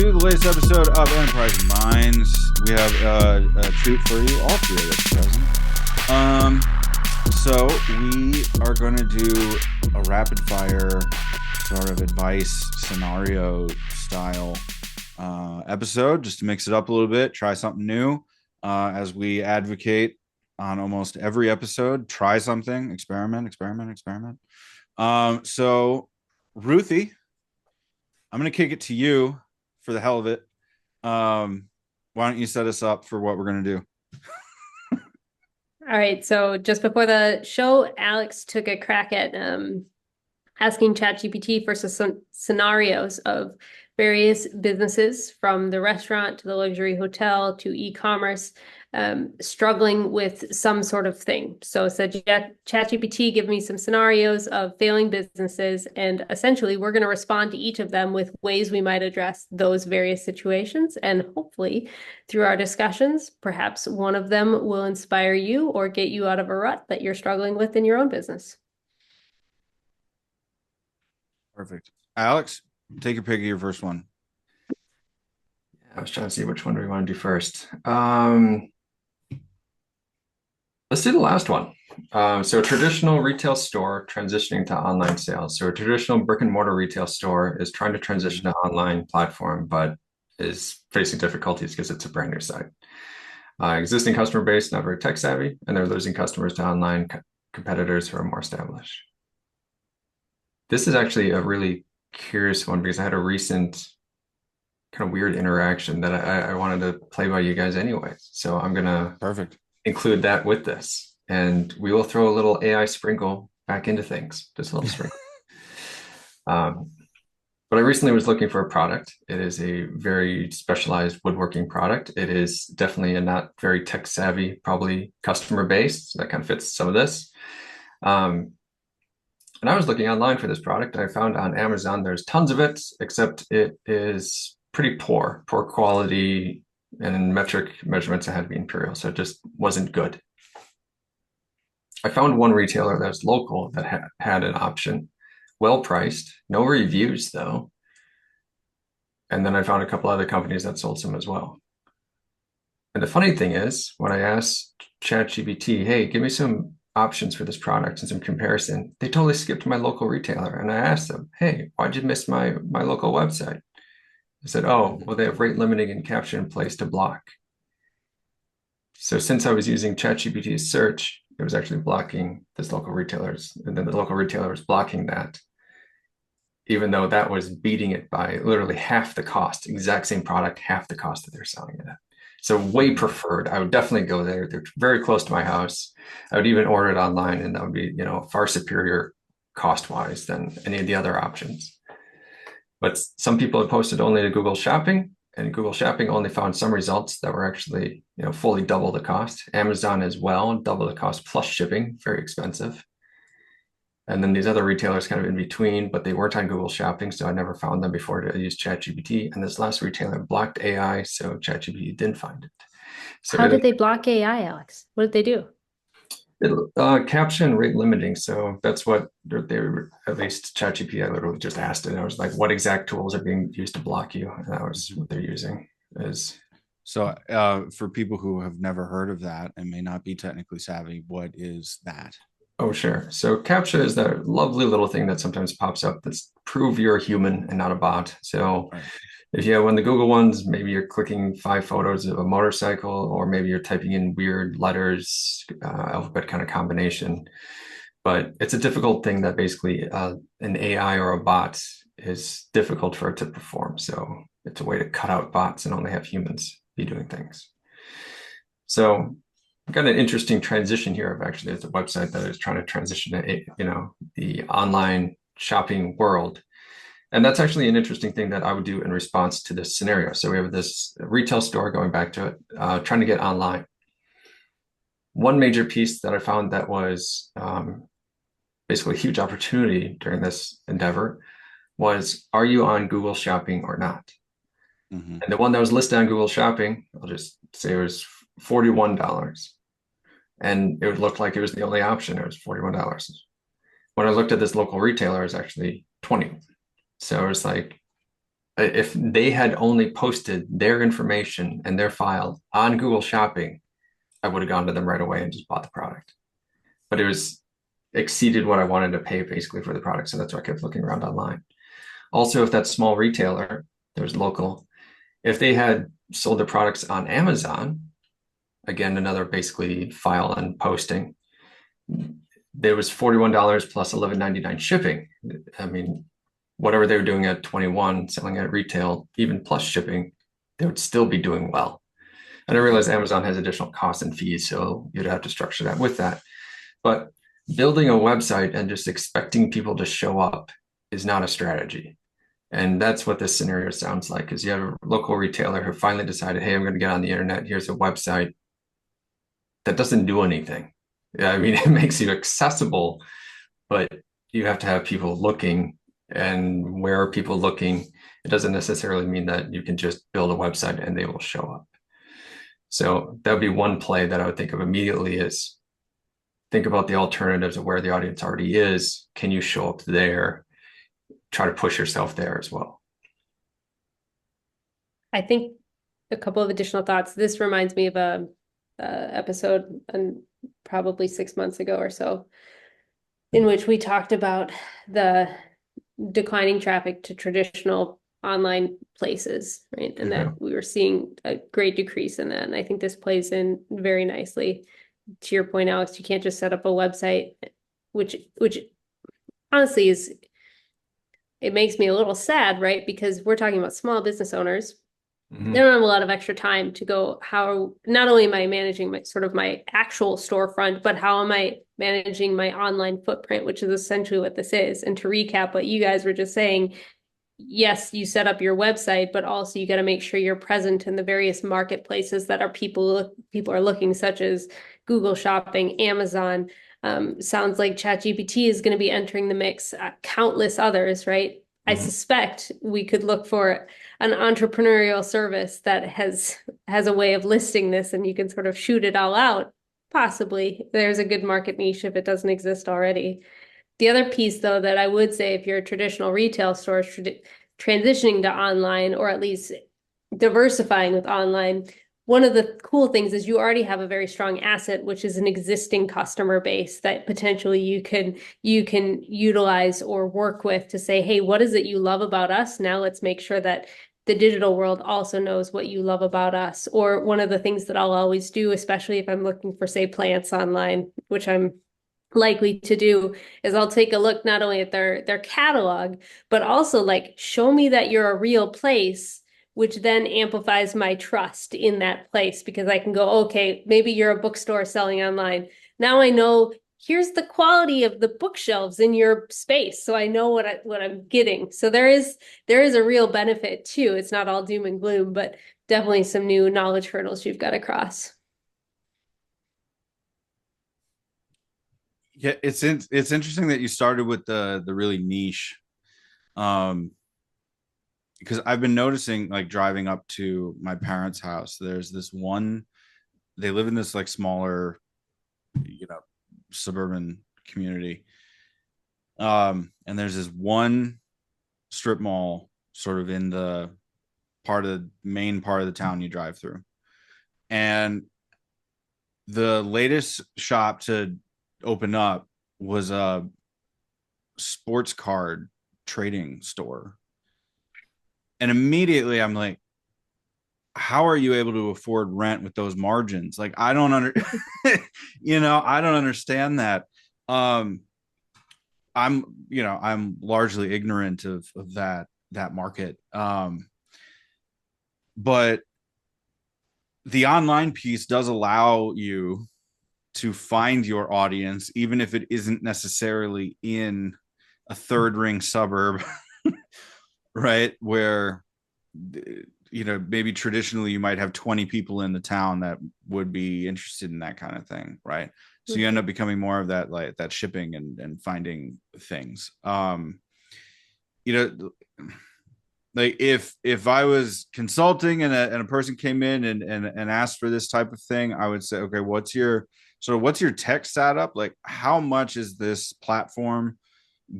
to the latest episode of Enterprising Minds. We have a treat for you, all three of us present. So we are going to do a rapid fire sort of advice scenario style episode, just to mix it up a little bit, try something new. As we advocate on almost every episode, try something, experiment. So Ruthie, I'm going to kick it to you for the hell of it. Why don't you set us up for what we're going to do? All right. So just before the show, Alex took a crack at asking ChatGPT for some scenarios of various businesses, from the restaurant to the luxury hotel to e-commerce, struggling with some sort of thing. So it said, ChatGPT, give me some scenarios of failing businesses, and essentially we're going to respond to each of them with ways we might address those various situations. And hopefully through our discussions, perhaps one of them will inspire you or get you out of a rut that you're struggling with in your own business. Perfect. Alex, take your pick of your first one. I was trying to see which one do we want to do first. Let's do the last one. So a traditional retail store transitioning to online sales. So a traditional brick and mortar retail store is trying to transition to online platform, but is facing difficulties because it's a brand new site. Existing customer base not very tech savvy, and they're losing customers to online competitors who are more established. This is actually a really curious one because I had a recent kind of weird interaction that I wanted to play by you guys anyways. So I'm going to include that with this, and we will throw a little AI sprinkle back into things, just a little sprinkle. But I recently was looking for a product. It is a very specialized woodworking product. It is definitely a not very tech savvy, probably customer base. So that kind of fits some of this. And I was looking online for this product. I found on Amazon there's tons of it, except it is pretty poor quality, and in metric measurements it had to be imperial, so it just wasn't good. I found one retailer that's local that had an option, well priced, no reviews though. And then I found a couple other companies that sold some as well. And the funny thing is, when I asked ChatGPT, hey, give me some options for this product and some comparison, they totally skipped my local retailer. And I asked them, hey, why'd you miss my local website? I said, oh, well, they have rate limiting and caption in place to block. So since I was using ChatGPT's search, it was actually blocking this local retailer's, and then the local retailer was blocking that, even though that was beating it by literally half the cost, exact same product, half the cost that they're selling it at. So way preferred. I would definitely go there. They're very close to my house. I would even order it online, and that would be, far superior cost-wise than any of the other options. But some people had posted only to Google Shopping, and Google Shopping only found some results that were actually, fully double the cost. Amazon as well, double the cost plus shipping, very expensive. And then these other retailers kind of in between, but they weren't on Google Shopping, so I never found them before to use ChatGPT. And this last retailer blocked AI, so ChatGPT didn't find it. So how did they block AI, Alex? What did they do? Caption rate limiting. So that's what they were, at least ChatGPT, I literally just asked it. I was like, what exact tools are being used to block you? And that was what they're using. So for people who have never heard of that and may not be technically savvy, what is that? Oh, sure. So CAPTCHA is that lovely little thing that sometimes pops up that's prove you're a human and not a bot. So if you have one of the Google ones, maybe you're clicking 5 photos of a motorcycle, or maybe you're typing in weird letters, alphabet kind of combination. But it's a difficult thing that basically an AI or a bot is difficult for it to perform. So it's a way to cut out bots and only have humans be doing things. So I've got an interesting transition here of actually, it's a website that is trying to transition to, the online shopping world. And that's actually an interesting thing that I would do in response to this scenario. So we have this retail store, going back to it, trying to get online. One major piece that I found that was basically a huge opportunity during this endeavor was, are you on Google Shopping or not? Mm-hmm. And the one that was listed on Google Shopping, I'll just say it was $41. And it looked like it was the only option. It was $41. When I looked at this local retailer, it was actually $20. So it was like, If they had only posted their information and their file on Google Shopping, I would have gone to them right away and just bought the product. But it was exceeded what I wanted to pay basically for the product. So that's why I kept looking around online. Also, if that small retailer, there's local, if they had sold their products on Amazon, again, another basically file and posting, there was $41 plus $11.99 shipping. I mean, whatever they were doing at 21, selling at retail, even plus shipping, they would still be doing well. And I realize Amazon has additional costs and fees, so you'd have to structure that with that. But building a website and just expecting people to show up is not a strategy. And that's what this scenario sounds like, is you have a local retailer who finally decided, hey, I'm going to get on the internet. Here's a website that doesn't do anything. I mean, it makes you accessible, but you have to have people looking. And where are people looking? It doesn't necessarily mean that you can just build a website and they will show up. So that would be one play that I would think of immediately, is think about the alternatives of where the audience already is. Can you show up there? Try to push yourself there as well. I think a couple of additional thoughts. This reminds me of a episode probably 6 months ago or so, in which we talked about the declining traffic to traditional online places, right? And that we were seeing a great decrease in that. And I think this plays in very nicely. To your point, Alex, you can't just set up a website, which honestly it makes me a little sad, right? Because we're talking about small business owners. They don't have a lot of extra time to go, how not only am I managing my actual storefront, but how am I managing my online footprint, which is essentially what this is. And to recap what you guys were just saying, yes, you set up your website, but also you got to make sure you're present in the various marketplaces that are people are looking, such as Google Shopping, Amazon. Sounds like ChatGPT is going to be entering the mix, countless others, right? I suspect we could look for an entrepreneurial service that has a way of listing this, and you can sort of shoot it all out. Possibly there's a good market niche if it doesn't exist already. The other piece, though, that I would say, if you're a traditional retail store transitioning to online, or at least diversifying with online, one of the cool things is you already have a very strong asset, which is an existing customer base that potentially you can utilize or work with to say, hey, what is it you love about us? Now let's make sure that the digital world also knows what you love about us. Or one of the things that I'll always do, especially if I'm looking for, say, plants online, which I'm likely to do, is I'll take a look not only at their catalog, but also like, show me that you're a real place, which then amplifies my trust in that place, because I can go, okay, maybe you're a bookstore selling online. Now I know here's the quality of the bookshelves in your space, so I know what I'm getting. So there is a real benefit too. It's not all doom and gloom, but definitely some new knowledge hurdles you've got to cross. Yeah, it's interesting that you started with the really niche, because I've been noticing, like, driving up to my parents' house, there's this one, they live in this like smaller, suburban community. And there's this one strip mall sort of in the main part of the town you drive through. And the latest shop to open up was a sports card trading store. And immediately I'm like, how are you able to afford rent with those margins? Like, I don't I don't understand that. I'm largely ignorant of that market. But the online piece does allow you to find your audience, even if it isn't necessarily in a third ring suburb, right? Where, maybe traditionally you might have 20 people in the town that would be interested in that kind of thing, right? So you end up becoming more of that, like that shipping and finding things. Like if I was consulting and a person came in and asked for this type of thing, I would say, okay, what's your tech setup? Like, how much is this platform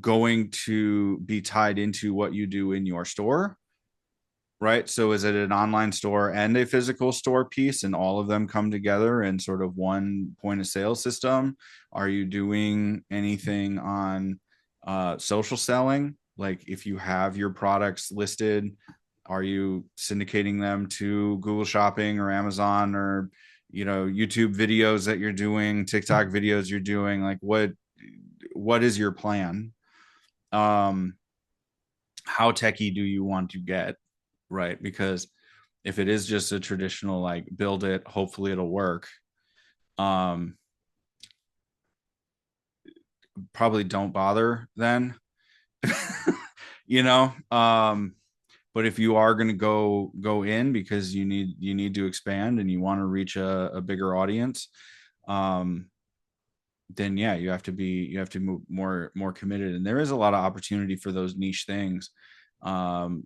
going to be tied into what you do in your store? right? So is it an online store and a physical store piece, and all of them come together in sort of one point of sale system? Are you doing anything on social selling? Like if you have your products listed, are you syndicating them to Google Shopping or Amazon, or YouTube videos that you're doing, TikTok videos you're doing? Like what is your plan? How techie do you want to get, right? Because if it is just a traditional like build it, hopefully it'll work, probably don't bother then. you know but if you are going to go in because you need to expand and you want to reach a bigger audience, then yeah, you have to move more committed. And there is a lot of opportunity for those niche things,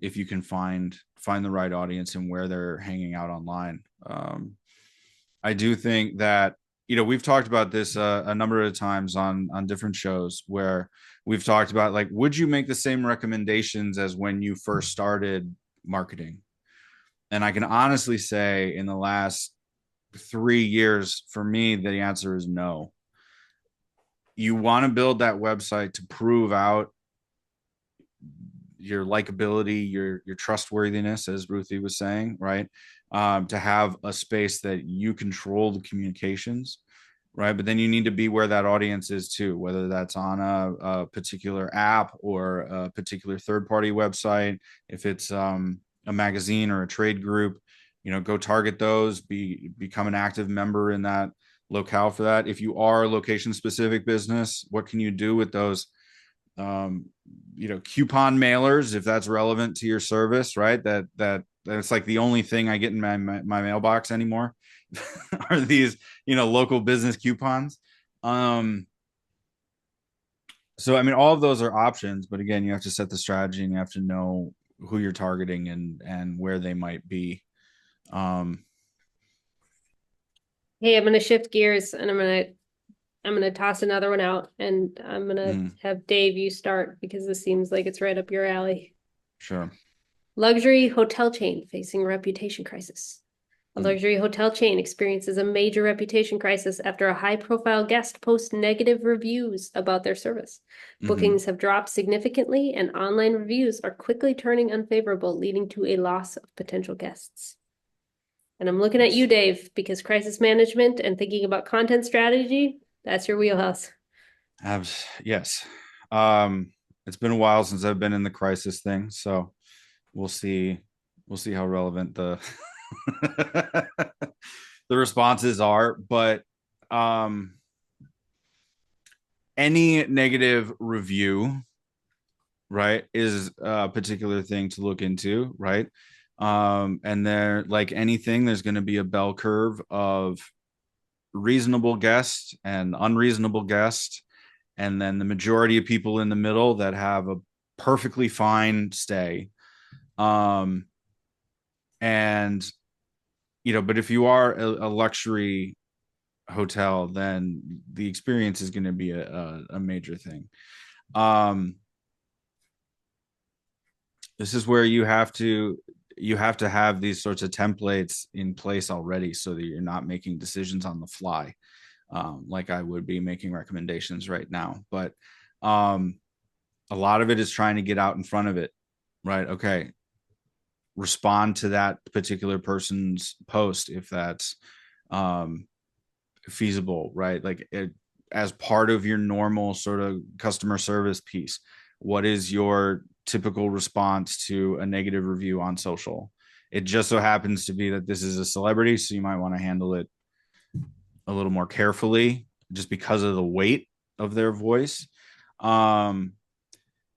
if you can find the right audience and where they're hanging out online. I do think that we've talked about this a number of times on different shows, where we've talked about, like, would you make the same recommendations as when you first started marketing? And I can honestly say in the last 3 years, for me, the answer is no. You want to build that website to prove out your likability, your trustworthiness, as Ruthie was saying, right? To have a space that you control the communications, right? But then you need to be where that audience is too, whether that's on a particular app or a particular third-party website. If it's a magazine or a trade group, go target those, become an active member in that locale for that. If you are a location-specific business, what can you do with those coupon mailers, if that's relevant to your service, right? That's like the only thing I get in my mailbox anymore are these local business coupons. So I mean, all of those are options, but again, you have to set the strategy and you have to know who you're targeting and where they might be. Hey, I'm going to shift gears and I'm going to toss another one out, and I'm going to have Dave, you start, because this seems like it's right up your alley. Sure. Luxury hotel chain facing reputation crisis. A luxury hotel chain experiences a major reputation crisis after a high-profile guest posts negative reviews about their service. Bookings have dropped significantly, and online reviews are quickly turning unfavorable, leading to a loss of potential guests. And I'm looking at you, Dave, because crisis management and thinking about content strategy, that's your wheelhouse. Yes. It's been a while since I've been in the crisis thing, so we'll see how relevant the the responses are. But any negative review, right, is a particular thing to look into, right? And there, like anything, there's going to be a bell curve of reasonable guests and unreasonable guests, and then the majority of people in the middle that have a perfectly fine stay. And but if you are a luxury hotel, then the experience is going to be a major thing. This is where you have to have these sorts of templates in place already, so that you're not making decisions on the fly, like I would be making recommendations right now. But a lot of it is trying to get out in front of it, right? Okay, respond to that particular person's post if that's feasible, right? Like as part of your normal sort of customer service piece, what is your typical response to a negative review on social? It just so happens to be that this is a celebrity, so you might want to handle it a little more carefully just because of the weight of their voice. But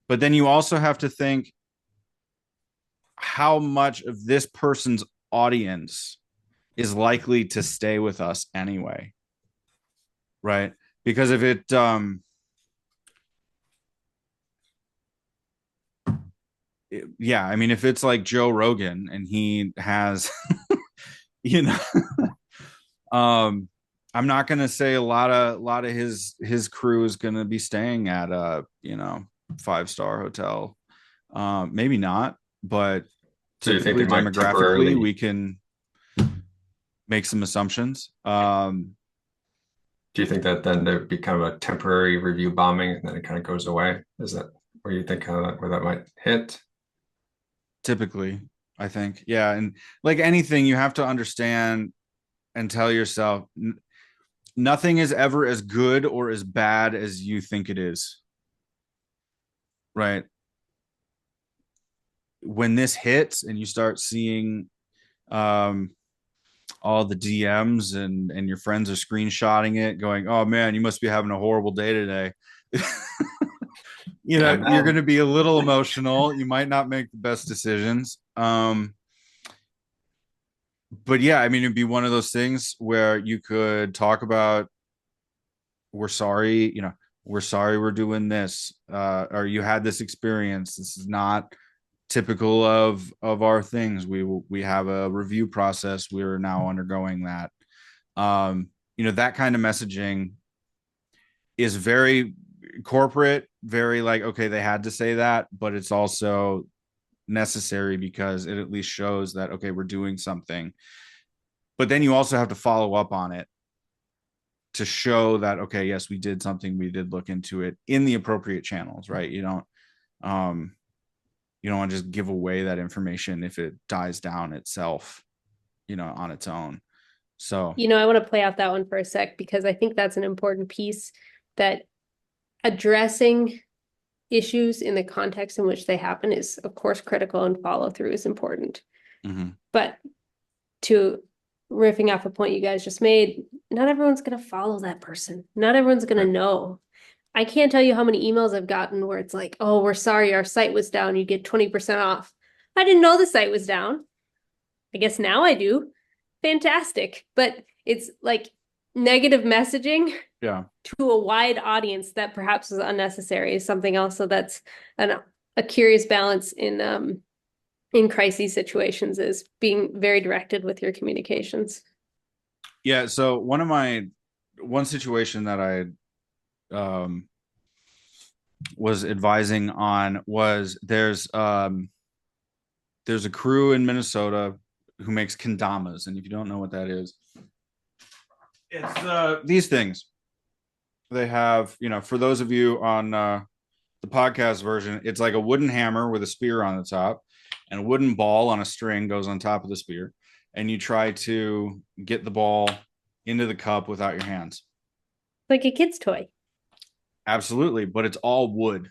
then you also have to think, how much of this person's audience is likely to stay with us anyway, right? Because if it yeah, I mean, if it's like Joe Rogan and he has I'm not going to say a lot of his crew is going to be staying at a 5-star hotel. Maybe not, but So you think typically they might demographically, temporarily, we can make some assumptions. do you think that then there would be kind of a temporary review bombing and then it kind of goes away? Is that where you think where that might hit? Typically, I think, yeah. And like anything, you have to understand and tell yourself nothing is ever as good or as bad as you think it is. Right. When this hits and you start seeing um all the DMs and your friends are screenshotting it, going, "Oh man, you must be having a horrible day today." You Yeah, know, you're going to be a little emotional. You might not make the best decisions. But yeah, I mean, it'd be one of those things where you could talk about, we're sorry, you know, we're sorry we're doing this, or you had this experience. This is not typical of our things. We have a review process. We're now undergoing that. You know, that kind of messaging is very corporate, very like, okay, they had to say that, but it's also necessary because it at least shows that, okay, we're doing something. But then you also have to follow up on it to show that, okay, yes, we did something, we did look into it in the appropriate channels, right? Um you don't want to just give away that information if it dies down itself, you know, on its own. So I want to play out that one for a sec because I think that's an important piece, that addressing issues in the context in which they happen is, of course, critical, and follow through is important. But to riffing off a point you guys just made, not everyone's going to follow that person. Not everyone's going to know. I can't tell you how many emails I've gotten where it's like, "Oh, we're sorry, our site was down. You get 20% off." I didn't know the site was down. I guess now I do. Fantastic. But it's like negative messaging yeah, to a wide audience that perhaps is unnecessary is something else. So that's a curious balance in crisis situations, is being very directed with your communications. yeah. So one situation that I was advising on was there's a crew in Minnesota who makes kendamas, and if you don't know what that is, it's these things. They have, you know, for those of you on the podcast version, it's like a wooden hammer with a spear on the top, and a wooden ball on a string goes on top of the spear, and you try to get the ball into the cup without your hands. Like a kid's toy. Absolutely, but it's all wood,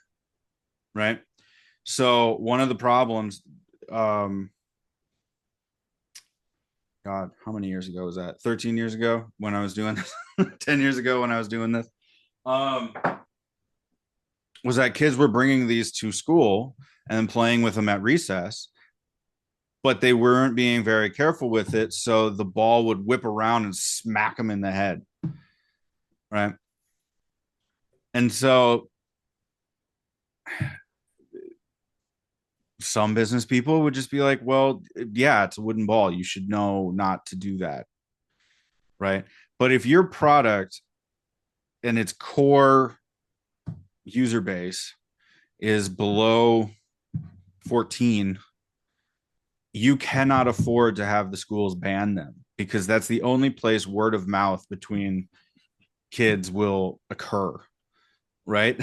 right? So one of the problems, God, how many years ago was that? 13 years ago when I was doing this, 10 years ago when I was doing this, was that kids were bringing these to school and playing with them at recess, but they weren't being very careful with it. So the ball would whip around and smack them in the head, right? And so some business people would just be like, well, yeah, it's a wooden ball. You should know not to do that. Right. But if your product and its core user base is below 14, you cannot afford to have the schools ban them, because that's the only place word of mouth between kids will occur. Right.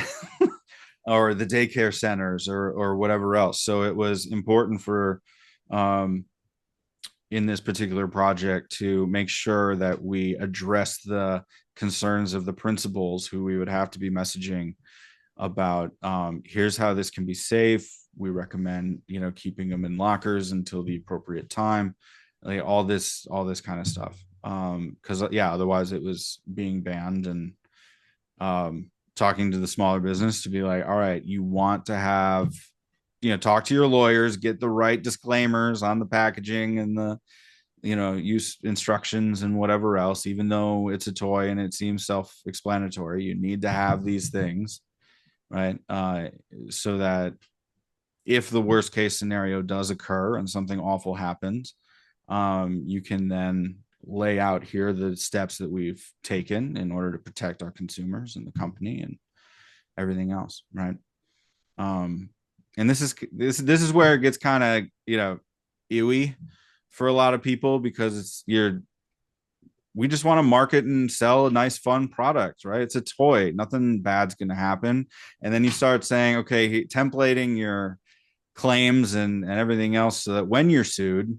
Or the daycare centers or whatever else. So it was important for in this particular project to make sure that we address the concerns of the principals who we would have to be messaging about. Here's how this can be safe. We recommend, you know, keeping them in lockers until the appropriate time, like all this kind of stuff. Because yeah, otherwise it was being banned. And talking to the smaller business to be like, all right, you want to have, you know, talk to your lawyers, get the right disclaimers on the packaging and the, you know, use instructions and whatever else. Even though it's a toy and it seems self-explanatory, you need to have these things, right? So that if the worst case scenario does occur and something awful happens, you can then lay out, here are the steps that we've taken in order to protect our consumers and the company and everything else, right? And this is where it gets kind of, you know, ewy for a lot of people, because we just want to market and sell a nice, fun product, right? It's a toy. Nothing bad's going to happen. And then you start saying, okay, templating your claims and everything else so that when you're sued,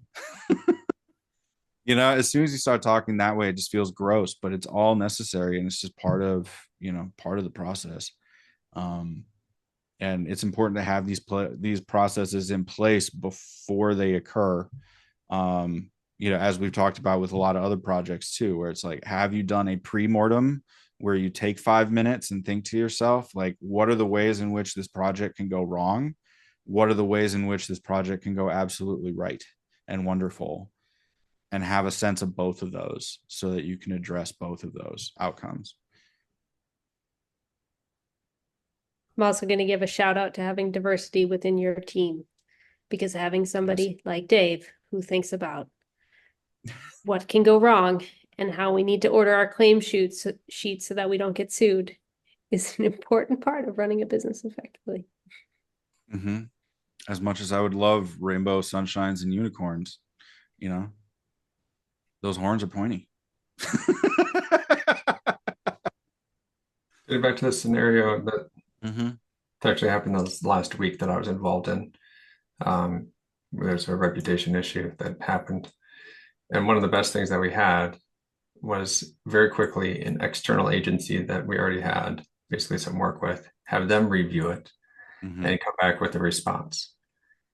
as soon as you start talking that way, it just feels gross, but it's all necessary. And it's just part of the process. And it's important to have these processes in place before they occur. As we've talked about with a lot of other projects too, where it's like, have you done a pre-mortem where you take 5 minutes and think to yourself, like, what are the ways in which this project can go wrong? What are the ways in which this project can go absolutely right and wonderful? And have a sense of both of those so that you can address both of those outcomes. I'm also going to give a shout out to having diversity within your team, because having somebody like Dave who thinks about what can go wrong and how we need to order our claim sheets so that we don't get sued is an important part of running a business effectively. Mm-hmm. As much as I would love rainbow sunshines and unicorns, those horns are pointy. Getting back to the scenario that Mm-hmm. actually happened this last week that I was involved in. There's a reputation issue that happened. And one of the best things that we had was very quickly an external agency that we already had basically some work with, have them review it Mm-hmm. and come back with a response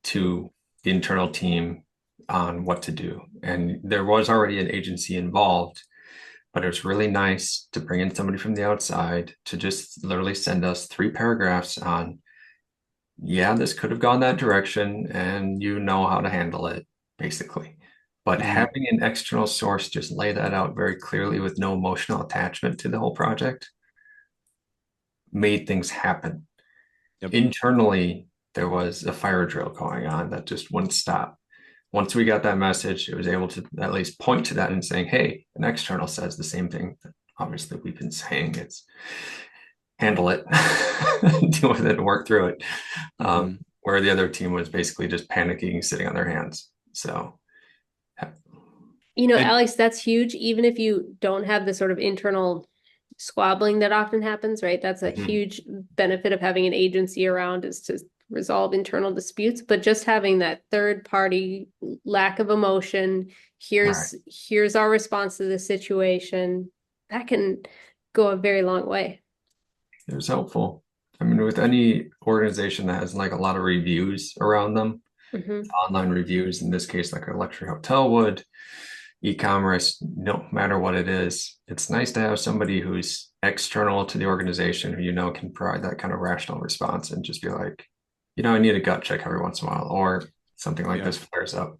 to the internal team on what to do. And there was already an agency involved, but it's really nice to bring in somebody from the outside to just literally send us 3 paragraphs on, yeah, this could have gone that direction and you know how to handle it, basically. But Mm-hmm. having an external source just lay that out very clearly with no emotional attachment to the whole project made things happen. Yep. Internally, there was a fire drill going on that just wouldn't stop. Once we got that message, it was able to at least point to that and saying, hey, an external says the same thing that obviously we've been saying. It's handle it, deal with it, and work through it. Mm-hmm. Where the other team was basically just panicking, sitting on their hands. So, Alex, that's huge. Even if you don't have the sort of internal squabbling that often happens, right? That's a huge benefit of having an agency around, is to resolve internal disputes. But just having that third party lack of emotion, here's our response to the situation, that can go a very long way. it was helpful. I mean, with any organization that has like a lot of reviews around them, online reviews, in this case, like a luxury hotel would, e-commerce, no matter what it is, it's nice to have somebody who's external to the organization who can provide that kind of rational response and just be like, I need a gut check every once in a while, or something like this flares up.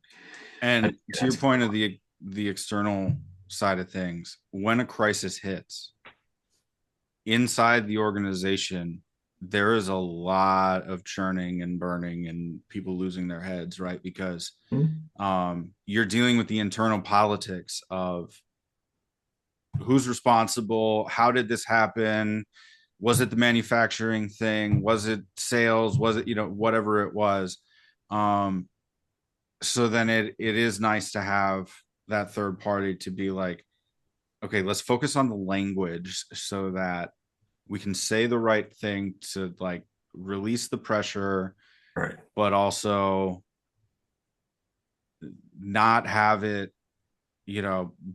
And to your point of the external side of things, when a crisis hits inside the organization, there is a lot of churning and burning and people losing their heads, right? Because you're dealing with the internal politics of who's responsible, how did this happen, was it the manufacturing thing, was it sales, was it whatever it was. So then it is nice to have that third party to be like, okay, let's focus on the language so that we can say the right thing to like release the pressure, right, but also not have it,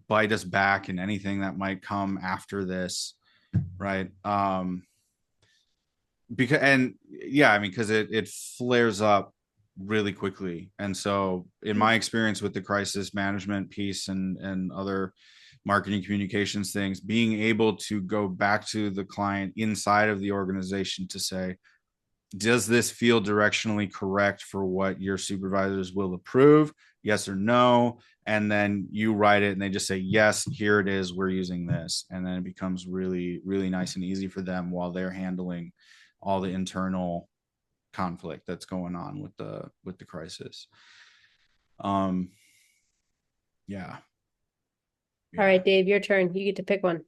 bite us back in anything that might come after this. Right. Because it flares up really quickly. And so in my experience with the crisis management piece and other marketing communications things, being able to go back to the client inside of the organization to say, does this feel directionally correct for what your supervisors will approve? Yes or no? And then you write it and they just say, yes, here it is, we're using this. And then it becomes really, really nice and easy for them while they're handling all the internal conflict that's going on with the crisis. Yeah. All right, Dave, your turn. You get to pick one.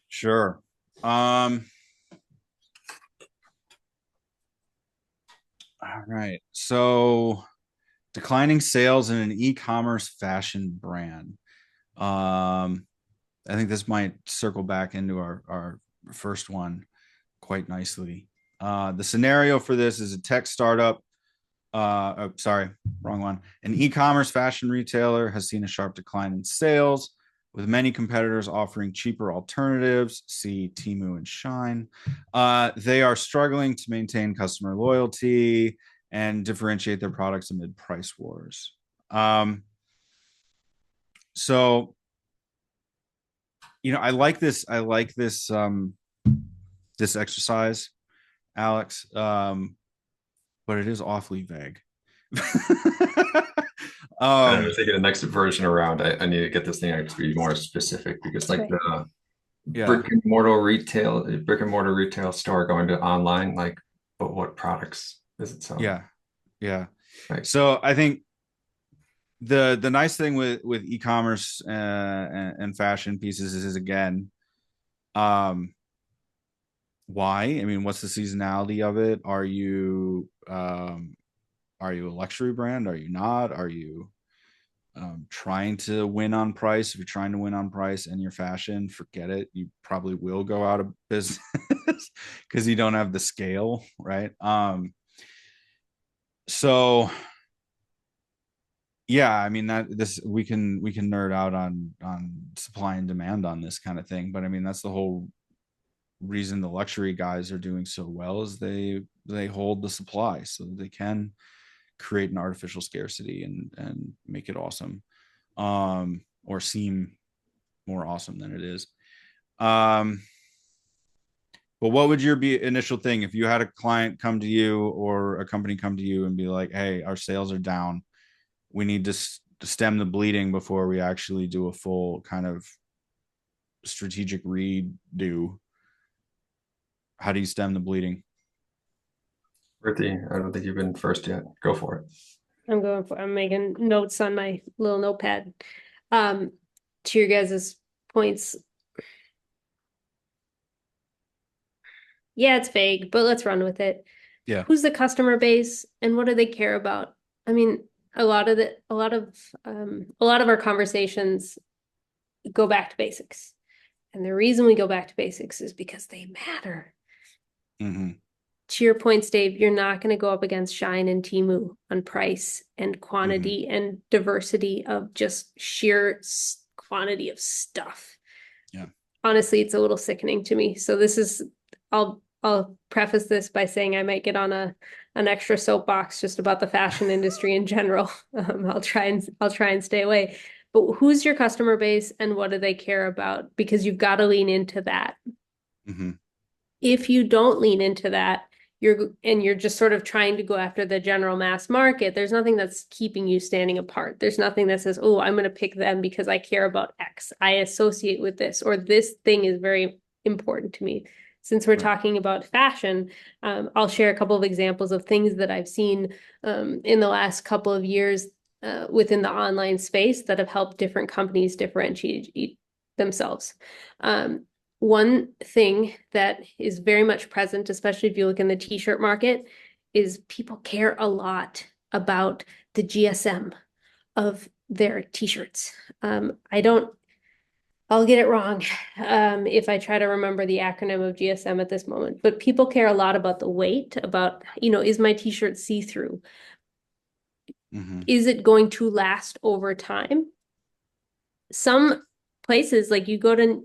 Sure. All right. So declining sales in an e-commerce fashion brand. I think this might circle back into our first one quite nicely. The scenario for this is a tech startup. Sorry, wrong one. An e-commerce fashion retailer has seen a sharp decline in sales, with many competitors offering cheaper alternatives. See Temu and Shine. They are struggling to maintain customer loyalty and differentiate their products amid price wars. So, I like this. This exercise, Alex. But it is awfully vague. I was thinking the next version around, I need to get this thing to be more specific, because like the brick and mortar retail store going to online, like, but what products is it selling? Yeah. Right. So I think the nice thing with e-commerce and fashion pieces is again, why? I mean, what's the seasonality of it? Are you a luxury brand? Are you not? Are you trying to win on price? If you're trying to win on price and your fashion, forget it. You probably will go out of business because you don't have the scale, right? So yeah, I mean we can nerd out on supply and demand on this kind of thing, but I mean that's the whole reason the luxury guys are doing so well is they hold the supply so that they can create an artificial scarcity and make it awesome, or seem more awesome than it is. But what would your initial thing if you had a client come to you or a company come to you and be like, hey, our sales are down, we need to stem the bleeding before we actually do a full kind of strategic redo? How do you stem the bleeding? Ruthie, I don't think you've been first yet. Go for it. I'm making notes on my little notepad. To your guys' points. Yeah, it's vague, but let's run with it. Yeah. Who's the customer base and what do they care about? I mean, a lot of our conversations go back to basics. And the reason we go back to basics is because they matter. Mm-hmm. To your points, Dave, you're not going to go up against Shine and Temu on price and quantity and diversity of just sheer quantity of stuff. Yeah. Honestly, it's a little sickening to me. So this is, I'll preface this by saying I might get on an extra soapbox just about the fashion industry in general. I'll try and stay away. But who's your customer base and what do they care about? Because you've got to lean into that. Mm-hmm. If you don't lean into that, you're just sort of trying to go after the general mass market, there's nothing that's keeping you standing apart. There's nothing that says, oh, I'm going to pick them because I care about X. I associate with this, or this thing is very important to me. Since we're talking about fashion, I'll share a couple of examples of things that I've seen in the last couple of years within the online space that have helped different companies differentiate themselves. One thing that is very much present, especially if you look in the t-shirt market, is people care a lot about the GSM of their t-shirts. I'll get it wrong if I try to remember the acronym of GSM at this moment, but people care a lot about the weight, about, is my t-shirt see-through? Mm-hmm. Is it going to last over time? Some places, like you go to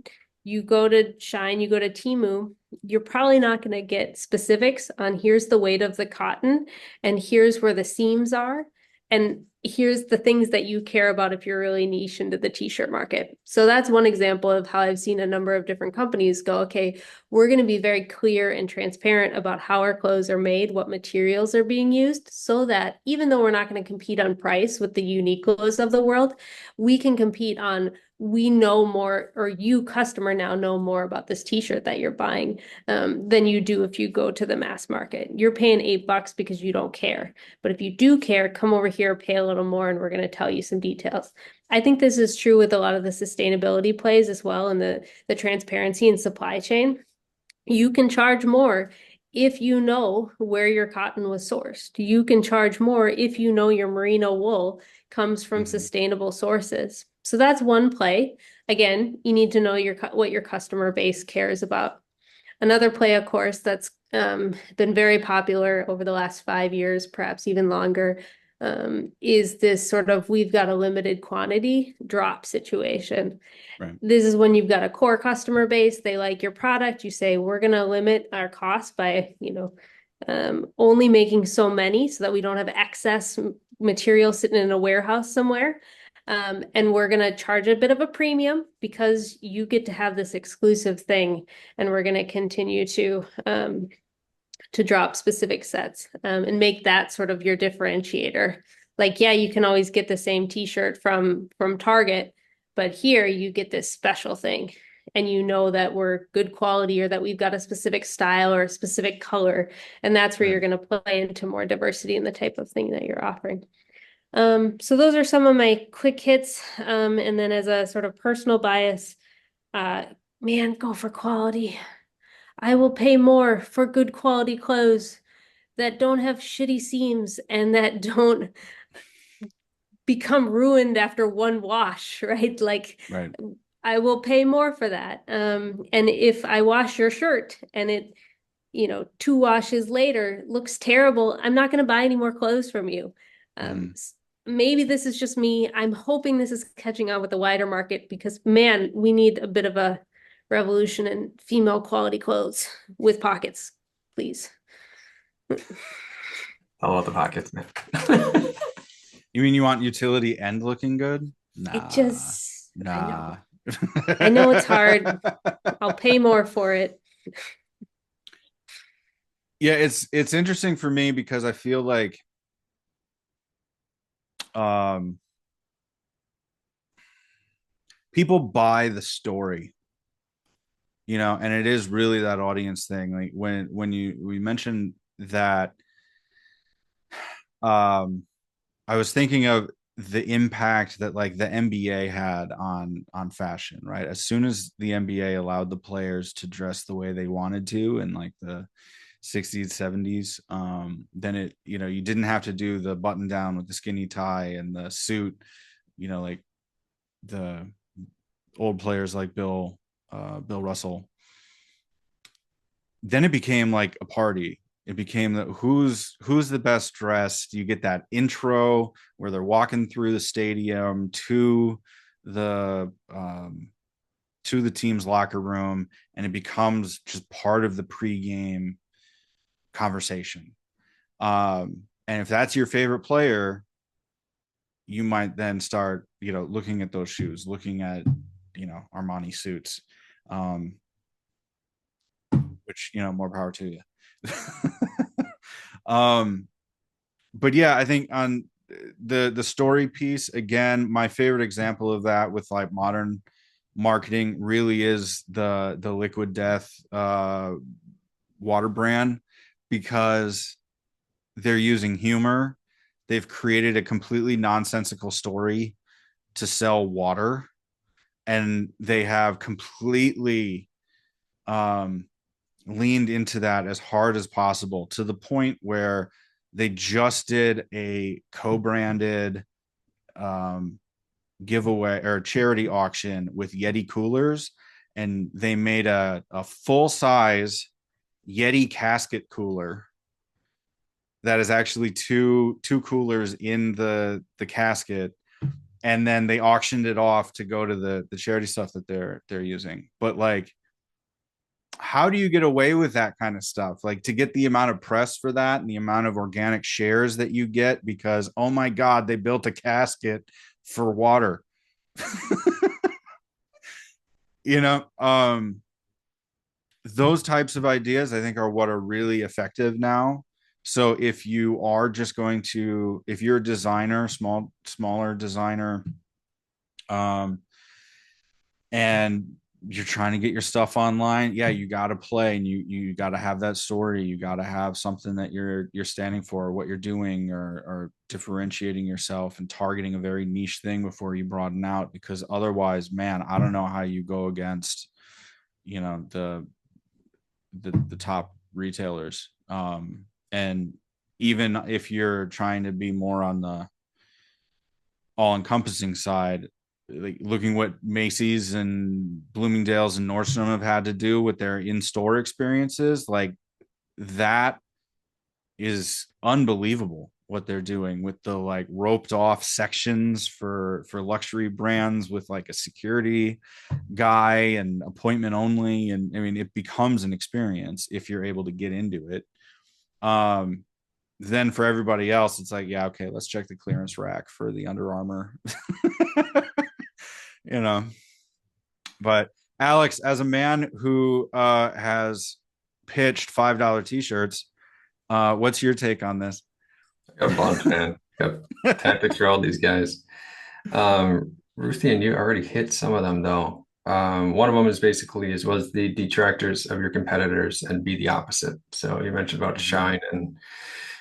Shine, you go to Temu, you're probably not going to get specifics on here's the weight of the cotton and here's where the seams are. And here's the things that you care about if you're really niche into the t-shirt market. So that's one example of how I've seen a number of different companies go, okay, we're going to be very clear and transparent about how our clothes are made, what materials are being used, so that even though we're not going to compete on price with the Uniqlos of the world, we can compete on, we know more, or you customer now know more about this t-shirt that you're buying than you do if you go to the mass market. You're paying $8 because you don't care. But if you do care, come over here, pay a little more, and we're going to tell you some details. I think this is true with a lot of the sustainability plays as well, and the transparency and supply chain. You can charge more if you know where your cotton was sourced. You can charge more if you know your merino wool comes from sustainable sources. So that's one play. Again, you need to know what your customer base cares about. Another play, of course, that's been very popular over the last 5 years, perhaps even longer, is this sort of we've got a limited quantity drop situation. Right. This is when you've got a core customer base, they like your product, you say, we're going to limit our cost by, only making so many so that we don't have excess material sitting in a warehouse somewhere. And we're going to charge a bit of a premium because you get to have this exclusive thing, and we're going to continue to drop specific sets and make that sort of your differentiator. Like, yeah, you can always get the same t-shirt from Target, but here you get this special thing, and you know that we're good quality or that we've got a specific style or a specific color, and that's where you're going to play into more diversity in the type of thing that you're offering. So those are some of my quick hits. And then as a sort of personal bias, man, go for quality. I will pay more for good quality clothes that don't have shitty seams and that don't become ruined after one wash, right? Like, Right. I will pay more for that. And if I wash your shirt and it, 2 washes later looks terrible, I'm not going to buy any more clothes from you. Maybe this is just me. I'm hoping this is catching on with the wider market because, man, we need a bit of a revolution in female quality clothes with pockets, please. I love the pockets, man. You mean you want utility and looking good? Nah. Nah. I know it's hard. I'll pay more for it. Yeah, it's interesting for me because I feel like people buy the story, and it is really that audience thing. Like when we mentioned that, I was thinking of the impact that like the NBA had on fashion, right? As soon as the NBA allowed the players to dress the way they wanted to in like the 60s, 70s, then it, you didn't have to do the button down with the skinny tie and the suit, like the old players like Bill Russell. Then it became like a party. It became who's the best dressed. You get that intro where they're walking through the stadium to the team's locker room, and it becomes just part of the pregame conversation. And if that's your favorite player, you might then start, looking at those shoes, looking at, Armani suits, which, more power to you. But yeah, I think on the story piece, again, my favorite example of that with like modern marketing really is the Liquid Death water brand, because they're using humor. They've created a completely nonsensical story to sell water, and they have completely leaned into that as hard as possible, to the point where they just did a co-branded giveaway or charity auction with Yeti coolers, and they made a full-size Yeti casket cooler that is actually two coolers in the casket, and then they auctioned it off to go to the charity stuff that they're using. But like, how do you get away with that kind of stuff? Like, to get the amount of press for that and the amount of organic shares that you get because, oh my God, they built a casket for water. Those types of ideas I think are what are really effective now. So if you are just going to, if you're a designer, smaller designer, and you're trying to get your stuff online, yeah, you got to play, and you got to have that story. You got to have something that you're standing for, what you're doing, or differentiating yourself and targeting a very niche thing before you broaden out. Because otherwise, man, I don't know how you go against, the top retailers. And even if you're trying to be more on the all-encompassing side, like looking what Macy's and Bloomingdale's and Nordstrom have had to do with their in-store experiences, like that is unbelievable what they're doing with the like roped off sections for luxury brands with like a security guy and appointment only. And I mean, it becomes an experience if you're able to get into it. Then for everybody else, it's like, yeah, okay, let's check the clearance rack for the Under Armour. You know. But Alex, as a man who has pitched $5 t-shirts, what's your take on this? I got a bunch, man. Got tactics for all these guys. Ruthie and you already hit some of them though. One of them is basically was the detractors of your competitors and be the opposite. So you mentioned about shine and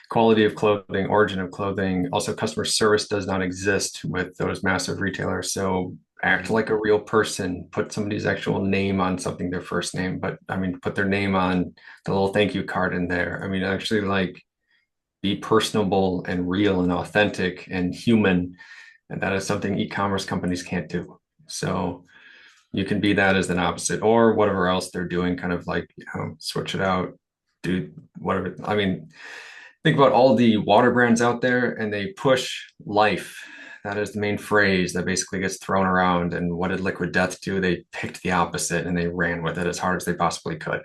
quality of clothing, origin of clothing. Also, customer service does not exist with those massive retailers. So act like a real person, put somebody's actual name on something, their first name, but I mean, put their name on the little thank you card in there. I mean, actually like be personable and real and authentic and human. And that is something e-commerce companies can't do. So you can be that as an opposite or whatever else they're doing, kind of like, switch it out, do whatever. I mean, think about all the water brands out there and they push life. That is the main phrase that basically gets thrown around. And what did Liquid Death do? They picked the opposite and they ran with it as hard as they possibly could.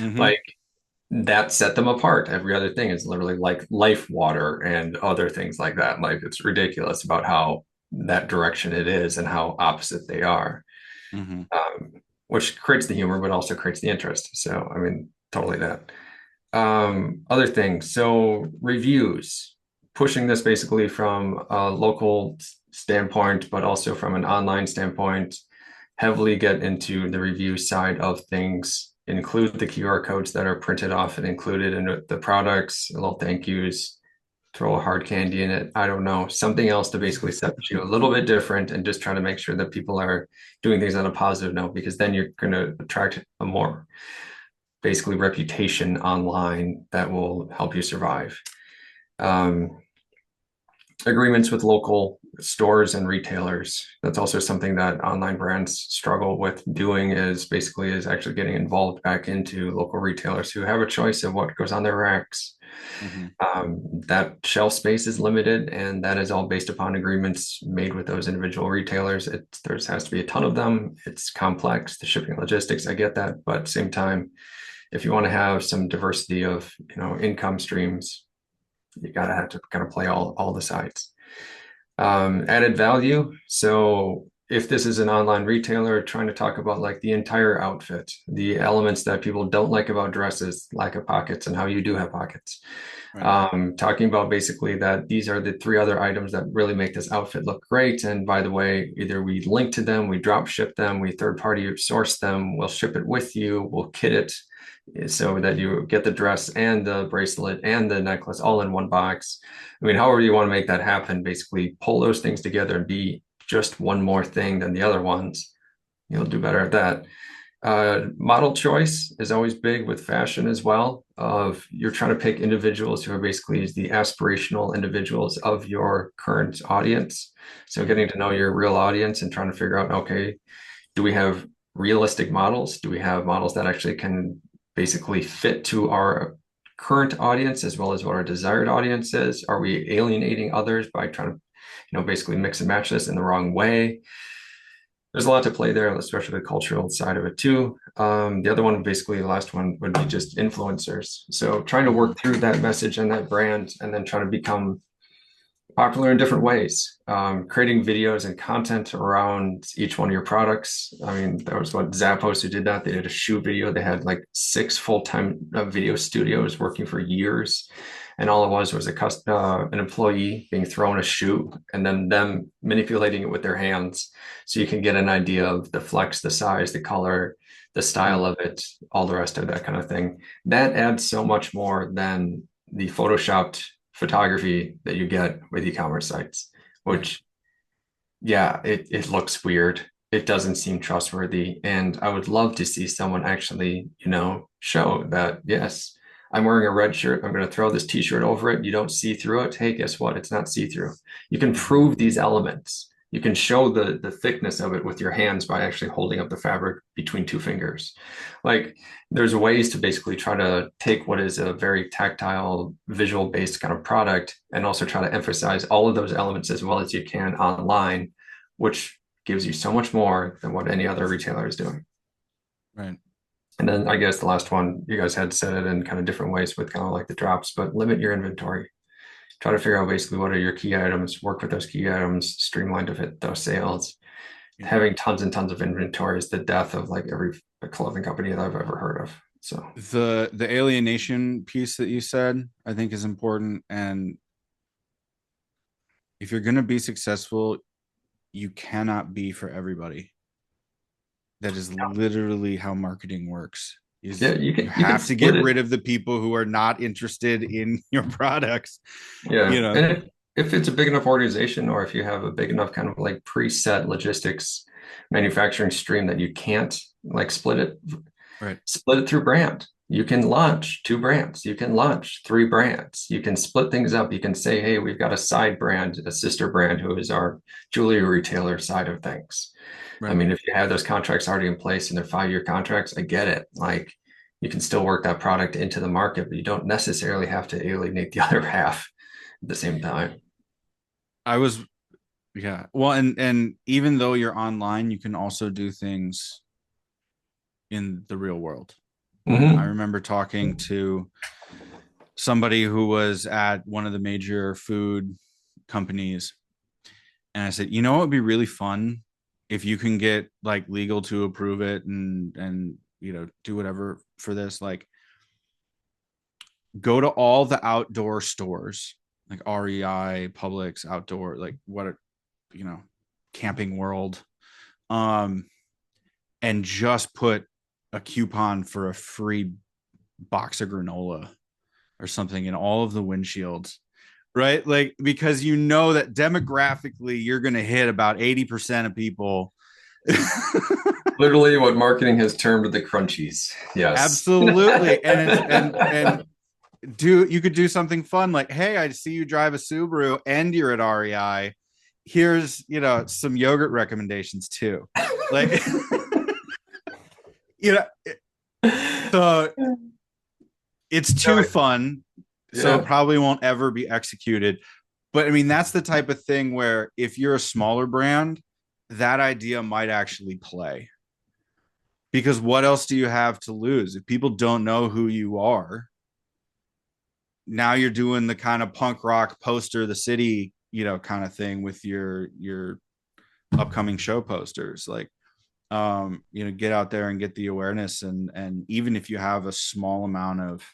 Like that set them apart. Every other thing is literally like life water and other things like that. Like it's ridiculous about how that direction it is and how opposite they are, which creates the humor, but also creates the interest. So, I mean, totally that. Other things. So reviews, pushing this basically from a local standpoint, but also from an online standpoint, heavily get into the review side of things, include the QR codes that are printed off and included in the products, little thank yous, throw a hard candy in it. I don't know, something else to basically set you a little bit different and just try to make sure that people are doing things on a positive note, because then you're going to attract a more basically reputation online that will help you survive. Agreements with local stores and retailers. That's also something that online brands struggle with doing, is actually getting involved back into local retailers who have a choice of what goes on their racks. That shelf space is limited, and that is all based upon agreements made with those individual retailers. There has to be a ton of them. It's complex, the shipping logistics, I get that, but at the same time, if you want to have some diversity of income streams, you gotta have to kind of play all the sides. Added value. So if this is an online retailer trying to talk about like the entire outfit, the elements that people don't like about dresses, lack of pockets and how you do have pockets. Right. Talking about basically that these are the 3 other items that really make this outfit look great. And by the way, either we link to them, we drop ship them, we third party source them, we'll ship it with you, we'll kit it so that you get the dress and the bracelet and the necklace all in one box. I mean, however you want to make that happen, basically pull those things together and be just one more thing than the other ones. You'll do better at that. Model choice is always big with fashion as well. You're trying to pick individuals who are basically the aspirational individuals of your current audience. So getting to know your real audience and trying to figure out, okay, do we have realistic models? Do we have models that actually can basically fit to our current audience as well as what our desired audience is? Are we alienating others by trying to, basically mix and match this in the wrong way? There's a lot to play there, especially the cultural side of it too. The other one, basically the last one, would be just influencers. So trying to work through that message and that brand and then trying to become popular in different ways, creating videos and content around each one of your products. I mean, that was what Zappos who did that. They did a shoe video. They had like 6 full-time video studios working for years. And all it was an employee being thrown a shoe and then them manipulating it with their hands. So you can get an idea of the flex, the size, the color, the style of it, all the rest of that kind of thing. That adds so much more than the Photoshopped photography that you get with e-commerce sites, which, yeah, it looks weird. It doesn't seem trustworthy. And I would love to see someone actually, show that, yes, I'm wearing a red shirt. I'm going to throw this t-shirt over it. You don't see through it. Hey, guess what? It's not see-through. You can prove these elements. You can show the thickness of it with your hands by actually holding up the fabric between two fingers. Like there's ways to basically try to take what is a very tactile, visual-based kind of product and also try to emphasize all of those elements as well as you can online, which gives you so much more than what any other retailer is doing. Right. And then I guess the last one, you guys had said it in kind of different ways with kind of like the drops, but limit your inventory. Try to figure out basically what are your key items, work with those key items, streamline to hit those sales. Yeah. Having tons and tons of inventory is the death of like every clothing company that I've ever heard of. So the alienation piece that you said, I think is important. And if you're going to be successful, you cannot be for everybody. That is literally how marketing works. Yeah, you have to get rid of the people who are not interested in your products. Yeah. You know, and if it's a big enough organization, or if you have a big enough kind of like preset logistics manufacturing stream that you can't like split it through brand. You can launch 2 brands. You can launch 3 brands. You can split things up. You can say, hey, we've got a side brand, a sister brand, who is our jewelry retailer side of things. Right. I mean, if you have those contracts already in place and they're 5-year contracts, I get it. Like you can still work that product into the market, but you don't necessarily have to alienate the other half at the same time. Yeah. Well, and even though you're online, you can also do things in the real world. Mm-hmm. I remember talking to somebody who was at one of the major food companies, and I said, you know, it would be really fun if you can get like legal to approve it and you know, do whatever for this, like go to all the outdoor stores like REI, Publix, outdoor, like what, you know, Camping World, and just put a coupon for a free box of granola or something in all of the windshields, right? Like, because you know that demographically you're going to hit about 80% of people. Literally what marketing has termed the crunchies. Yes, absolutely. And you could do something fun like, hey, I see you drive a Subaru and you're at REI. Here's, you know, some yogurt recommendations too. Like, you know, so it's too fun. Yeah. So it probably won't ever be executed. But I mean, that's the type of thing where if you're a smaller brand, that idea might actually play. Because what else do you have to lose? If people don't know who you are, now you're doing the kind of punk rock poster the city, you know, kind of thing with your upcoming show posters. Like, you know, get out there and get the awareness. And even if you have a small amount of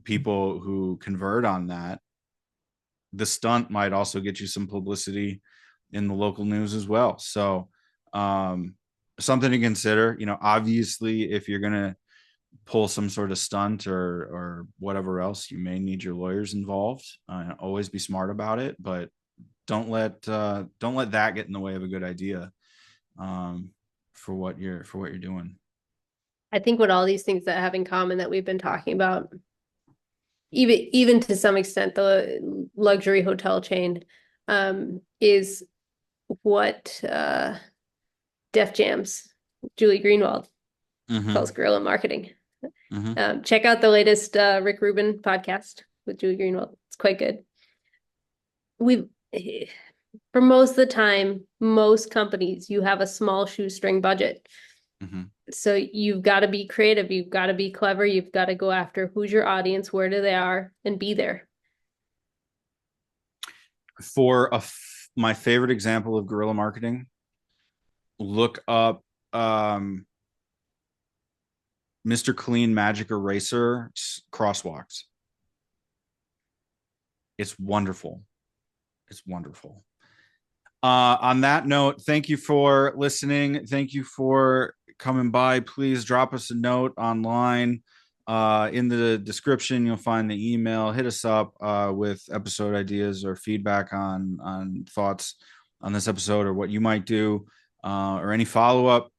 people who convert on that, the stunt might also get you some publicity in the local news as well. So something to consider. You know, obviously, if you're going to pull some sort of stunt or whatever else, you may need your lawyers involved. Always be smart about it, but don't let that get in the way of a good idea for what you're doing. I think what all these things that have in common that we've been talking about, even to some extent, the luxury hotel chain, is what Def Jam's Julie Greenwald calls guerrilla marketing. Check out the latest Rick Rubin podcast with Julie Greenwald. It's quite good. For most of the time, most companies, you have a small shoestring budget. So you've got to be creative. You've got to be clever. You've got to go after who's your audience, where do they are, and be there. For my favorite example of guerrilla marketing, look up Mr. Clean Magic Eraser crosswalks. It's wonderful. It's wonderful. On that note, thank you for listening. Thank you for coming by. Please drop us a note online. In the description, you'll find the email. Hit us up with episode ideas or feedback on thoughts on this episode or what you might do, or any follow-up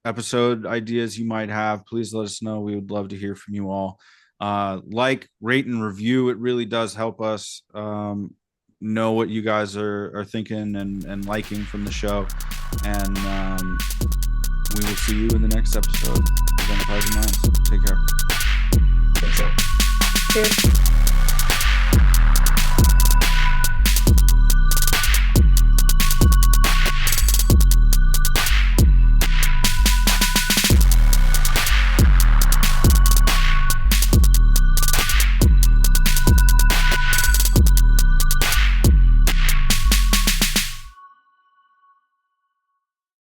episode ideas you might have. Please let us know. We would love to hear from you all. Like, rate, and review. It really does help us know what you guys are thinking and liking from the show. And we will see you in the next episode of Enterprising Minds. Take care. Thanks, Al. Cheers.